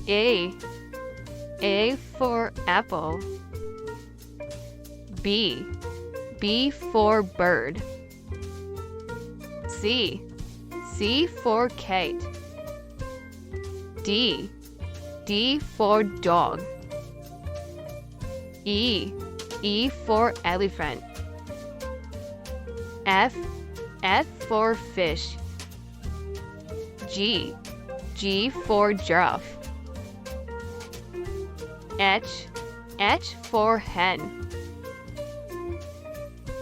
A. A for apple. B. B for bird. C. C for Kate. D. D for dog. E. E for elephant. F. F for fish. G. G for giraffe. H. H for hen.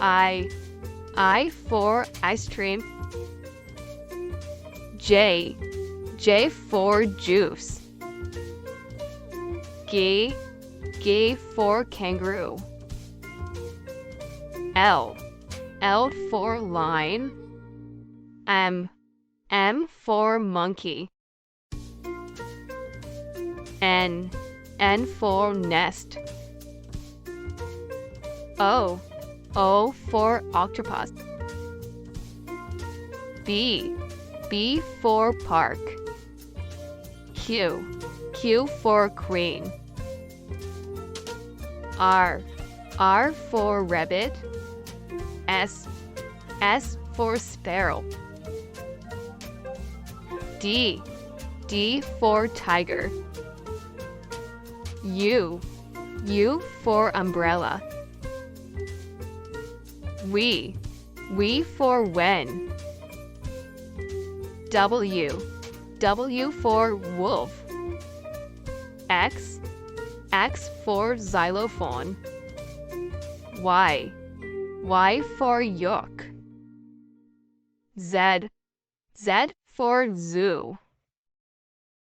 I. I for ice cream. J. J for juice. G. G for kangaroo. L. L for lion. M. M for monkey. N. N for nest. O. O for octopus. B. B for park. Q. Q for queen. R. R for rabbit. S. S for sparrow. D. D for tiger. U. U for umbrella. W. W for when. W. W for wolf. X. X for xylophone. Y. Y for yolk. Z. Z for zoo.